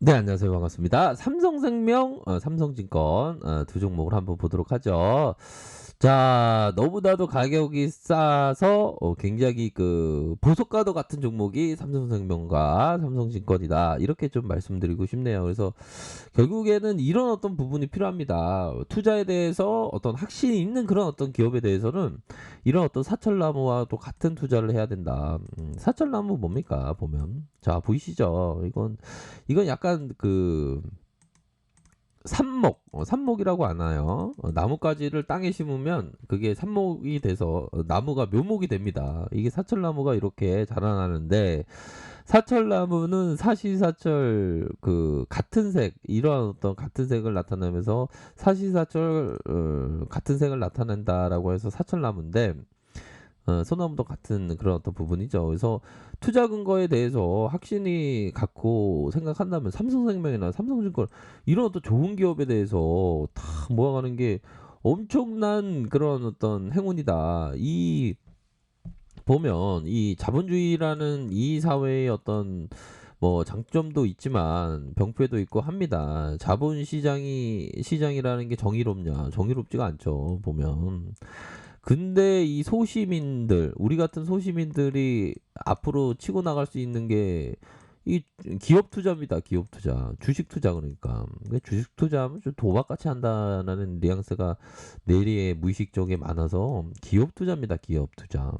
네, 안녕하세요. 반갑습니다. 삼성생명, 삼성증권 두 종목을 한번 보도록 하죠. 자, 너무나도 가격이 싸서 굉장히 그 보석과도 같은 종목이 삼성생명과 삼성증권이다. 이렇게 좀 말씀드리고 싶네요. 그래서 결국에는 이런 어떤 부분이 필요합니다. 투자에 대해서 어떤 확신이 있는 그런 어떤 기업에 대해서는 이런 어떤 사철나무와 또 같은 투자를 해야 된다. 사철나무 뭡니까? 보면. 자, 보이시죠? 이건 약간 그 삽목이라고 하나요? 나뭇가지를 땅에 심으면 그게 삽목이 돼서 나무가 묘목이 됩니다. 이게 사철나무가 이렇게 자라나는데 사철나무는 사시사철 그 같은 색 이러한 어떤 같은 색을 나타내면서 사시사철 같은 색을 나타낸다라고 해서 사철나무인데 소나무도 같은 그런 어떤 부분이죠. 그래서 투자 근거에 대해서 확신이 갖고 생각한다면 삼성생명이나 삼성증권 이런 어떤 좋은 기업에 대해서 다 모아가는 게 엄청난 그런 어떤 행운이다. 이 보면 이 자본주의라는 이 사회의 어떤 뭐 장점도 있지만 병폐도 있고 합니다. 시장이라는 게 정의롭냐? 정의롭지가 않죠. 보면. 근데 이 소시민들, 우리 같은 소시민들이 앞으로 치고 나갈 수 있는 게 이 기업 투자입니다. 기업 투자. 주식 투자 그러니까. 주식 투자하면 좀 도박같이 한다는 뉘앙스가 내리에 무의식 쪽에 많아서 기업 투자입니다. 기업 투자.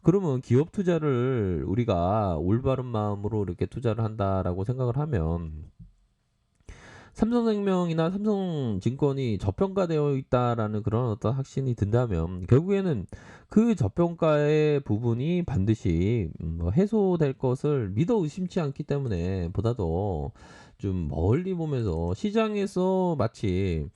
그러면 기업 투자를 우리가 올바른 마음으로 이렇게 투자를 한다라고 생각을 하면 삼성생명이나 삼성증권이 저평가되어 있다라는 그런 어떤 확신이 든다면 결국에는 그 저평가의 부분이 반드시 뭐 해소될 것을 믿어 의심치 않기 때문에 보다도 좀 멀리 보면서 시장에서 마치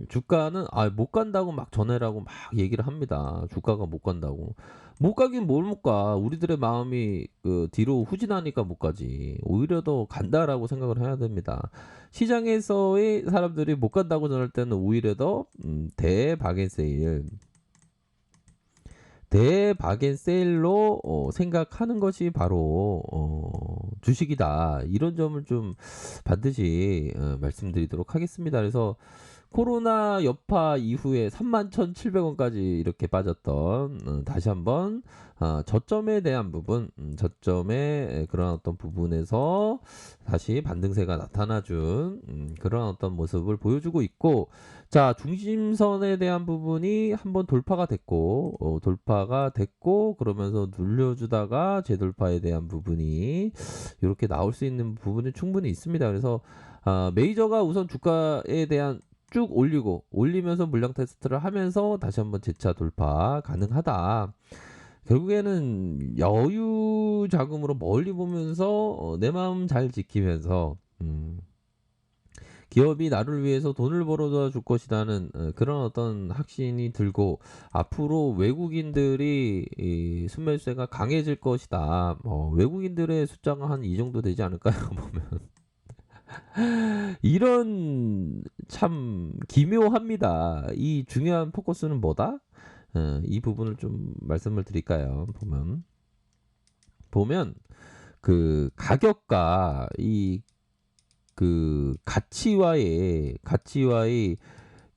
주가는 못 간다고 막 전해라고 막 얘기를 합니다. 주가가 못 간다고. 못 가긴 뭘 못 가. 우리들의 마음이 그 뒤로 후진하니까 못 가지. 오히려 더 간다라고 생각을 해야 됩니다. 시장에서의 사람들이 못 간다고 전할 때는 오히려 더 대바겐세일로 생각하는 것이 바로 주식이다. 이런 점을 좀 반드시 말씀드리도록 하겠습니다. 그래서 코로나 여파 이후에 31,700원까지 이렇게 빠졌던 다시 한번 저점에 대한 부분, 저점의 그런 어떤 부분에서 다시 반등세가 나타나준 그런 어떤 모습을 보여주고 있고, 자, 중심선에 대한 부분이 한번 돌파가 됐고, 그러면서 눌려주다가 재돌파에 대한 부분이 이렇게 나올 수 있는 부분이 충분히 있습니다. 그래서 메이저가 우선 주가에 대한 쭉 올리면서 물량 테스트를 하면서 다시 한번 재차 돌파 가능하다. 결국에는 여유 자금으로 멀리 보면서 내 마음 잘 지키면서 기업이 나를 위해서 돈을 벌어다 줄 것이라는 그런 어떤 확신이 들고 앞으로 외국인들이 이 순매수세가 강해질 것이다. 외국인들의 숫자가 한 이 정도 되지 않을까요? 보면 이런 참 기묘합니다. 이 중요한 포커스는 뭐다? 이 부분을 좀 말씀을 드릴까요? 보면 그 가격과 이 그 가치와의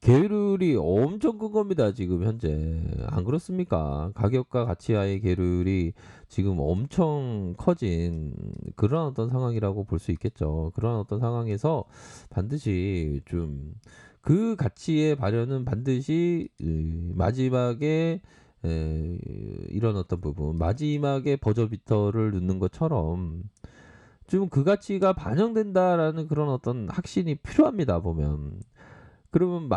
계율이 엄청 큰 겁니다. 지금 현재 안 그렇습니까? 가격과 가치와의 계율이 지금 엄청 커진 그런 어떤 상황이라고 볼 수 있겠죠. 그런 어떤 상황에서 반드시 좀 그 가치의 발현은 반드시 마지막에 이런 어떤 부분 마지막에 버저비터를 넣는 것처럼 좀 그 가치가 반영된다라는 그런 어떤 확신이 필요합니다. 보면 그러면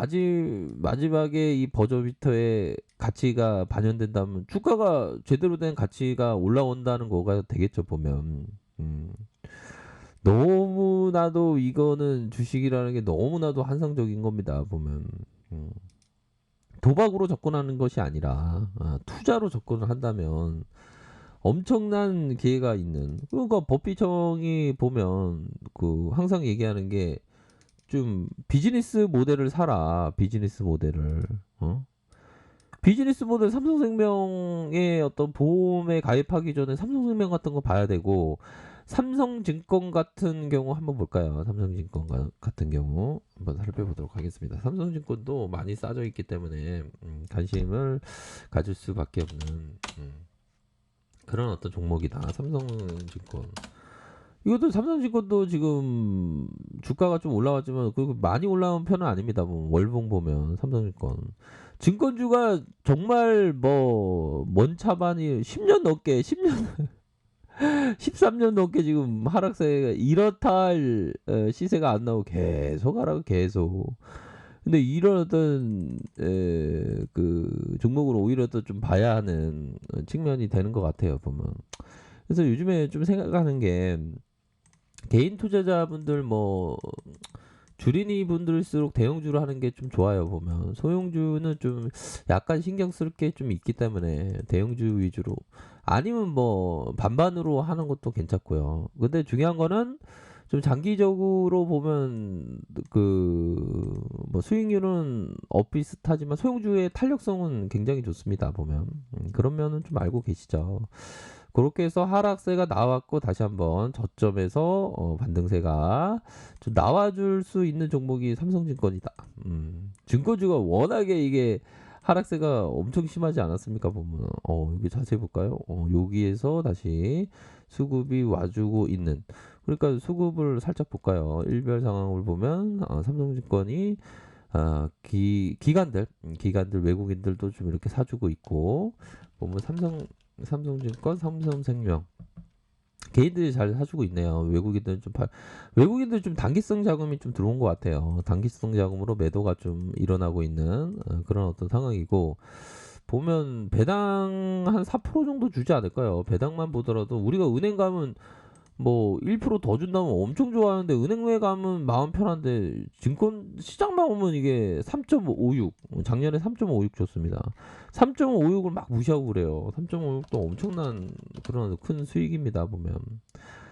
마지막에 이 버저비터의 가치가 반영된다면 주가가 제대로 된 가치가 올라온다는 거가 되겠죠. 보면 음, 너무나도 이거는 주식이라는 게 너무나도 환상적인 겁니다. 보면 음, 도박으로 접근하는 것이 아니라 투자로 접근을 한다면 엄청난 기회가 있는. 그러니까 버피청이 보면 그 항상 얘기하는 게 좀 비즈니스 모델을 사라. 비즈니스 모델을. 비즈니스 모델 삼성생명의 어떤 보험에 가입하기 전에 삼성생명 같은 거 봐야 되고 삼성증권 같은 경우 한번 볼까요? 삼성증권 같은 경우 한번 살펴보도록 하겠습니다. 삼성증권도 많이 싸져 있기 때문에 관심을 가질 수밖에 없는 그런 어떤 종목이다. 삼성증권. 이것도 삼성증권도 지금 주가가 좀 올라왔지만 그 많이 올라온 편은 아닙니다. 뭐 월봉 보면 삼성증권 증권주가 정말 뭐 먼 차반이 10년 넘게 13년 넘게 지금 하락세가 이렇다 할 시세가 안 나오고 계속 하라고 계속. 근데 이런 어떤 그 종목으로 오히려 더 좀 봐야 하는 측면이 되는 것 같아요 보면. 그래서 요즘에 좀 생각하는 게 개인 투자자분들 뭐 주린이 분들일수록 대형주로 하는 게 좀 좋아요 보면. 소형주는 좀 약간 신경 쓸 게 좀 있기 때문에 대형주 위주로 아니면 뭐 반반으로 하는 것도 괜찮고요. 근데 중요한 거는 좀 장기적으로 보면 그 뭐 수익률은 비슷하지만 소형주의 탄력성은 굉장히 좋습니다 보면. 그런 면은 좀 알고 계시죠. 그렇게 해서 하락세가 나왔고 다시 한번 저점에서 반등세가 좀 나와줄 수 있는 종목이 삼성증권이다. 증권주가 워낙에 이게 하락세가 엄청 심하지 않았습니까 보면. 여기 자세히 볼까요? 여기에서 다시 수급이 와주고 있는. 그러니까 수급을 살짝 볼까요? 일별 상황을 보면 삼성증권이 기관들 외국인들도 좀 이렇게 사주고 있고 보면 삼성증권, 삼성생명 개인들이 잘 사주고 있네요. 외국인들 좀 단기성 자금이 좀 들어온 것 같아요. 단기성 자금으로 매도가 좀 일어나고 있는 그런 어떤 상황이고 보면 배당 한 4% 정도 주지 않을까요? 배당만 보더라도 우리가 은행 가면 뭐 1%더 준다면 엄청 좋아하는데 은행에 가면 마음 편한데 증권 시장만 오면 이게 3.56 작년에 3.56 줬습니다. 3.56을 막 무시하고 그래요. 3.56도 엄청난 그런 큰 수익입니다 보면.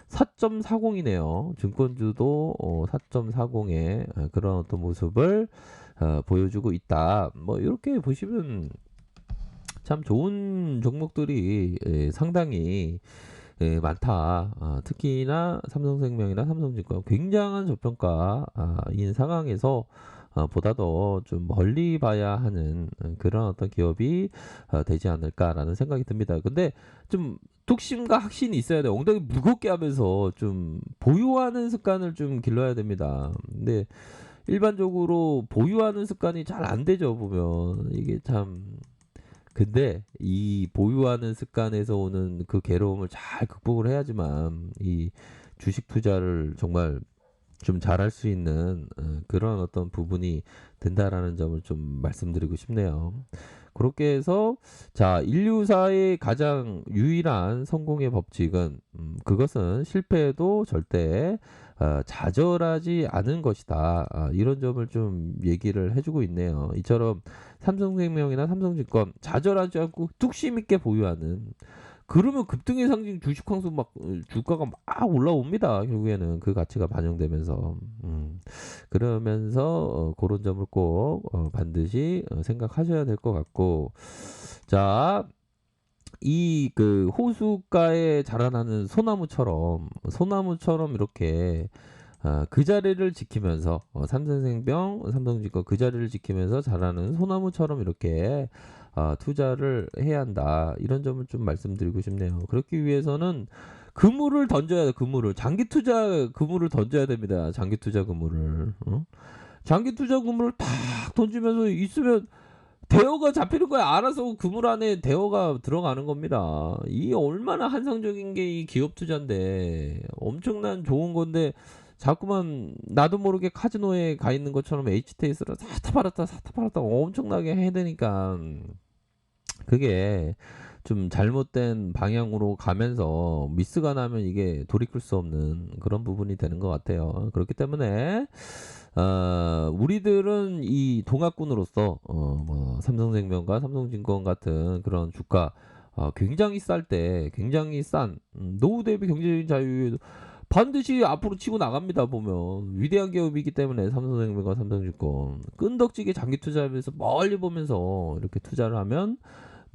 4.40이네요. 증권주도 4.40의 그런 어떤 모습을 보여주고 있다. 뭐 이렇게 보시면 참 좋은 종목들이 상당히 많다. 특히나 삼성생명이나 삼성증권 굉장한 저평가인 상황에서 보다 더 좀 멀리 봐야 하는 그런 어떤 기업이 되지 않을까라는 생각이 듭니다. 근데 좀 뚝심과 확신이 있어야 돼요. 엉덩이 무겁게 하면서 좀 보유하는 습관을 좀 길러야 됩니다. 근데 일반적으로 보유하는 습관이 잘 안 되죠, 보면. 이게 참 근데 이 보유하는 습관에서 오는 그 괴로움을 잘 극복을 해야지만 이 주식 투자를 정말 좀 잘할 수 있는 그런 어떤 부분이 된다라는 점을 좀 말씀드리고 싶네요. 그렇게 해서 자 인류사의 가장 유일한 성공의 법칙은 그것은 실패해도 절대 좌절하지 않은 것이다. 이런 점을 좀 얘기를 해주고 있네요. 이처럼 삼성생명이나 삼성증권 좌절하지 않고 뚝심 있게 보유하는 그러면 급등의 상징 주식황수 막 주가가 막 올라옵니다. 결국에는 그 가치가 반영되면서 그러면서 그런 점을 꼭 반드시 생각하셔야 될 것 같고 자. 이 그 호숫가에 자라나는 소나무처럼 이렇게 그 자리를 지키면서 삼성생명, 삼성증권 그 자리를 지키면서 자라는 소나무처럼 이렇게 투자를 해야 한다. 이런 점을 좀 말씀드리고 싶네요. 그렇기 위해서는 그물을 던져야 돼. 그물을 장기 투자 그물을 던져야 됩니다. 장기 투자 그물을. 장기 투자 그물을 탁 던지면서 있으면 대어가 잡히는 거야. 알아서 그물 안에 대어가 들어가는 겁니다. 이 얼마나 환상적인 게 이 기업 투자인데 엄청난 좋은 건데 자꾸만 나도 모르게 카지노에 가 있는 것처럼 HTS를 사타 팔았다 엄청나게 해야 되니까 그게 좀 잘못된 방향으로 가면서 미스가 나면 이게 돌이킬 수 없는 그런 부분이 되는 것 같아요. 그렇기 때문에 우리들은 이 동학군으로서 뭐 삼성생명과 삼성증권 같은 그런 주가 굉장히 쌀 때 굉장히 싼 노후 대비 경제적인 자유 반드시 앞으로 치고 나갑니다. 보면 위대한 기업이기 때문에 삼성생명과 삼성증권 끈덕지게 장기 투자하면서 멀리 보면서 이렇게 투자를 하면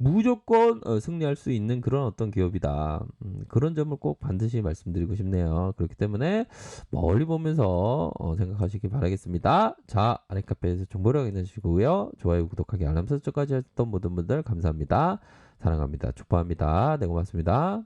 무조건 승리할 수 있는 그런 어떤 기업이다. 그런 점을 꼭 반드시 말씀드리고 싶네요. 그렇기 때문에 멀리 보면서 생각하시기 바라겠습니다. 자, 아랫카페에서 정보를 확인해 주시고요. 좋아요, 구독하기, 알람 설정까지 하셨던 모든 분들 감사합니다. 사랑합니다. 축복합니다. 네, 고맙습니다.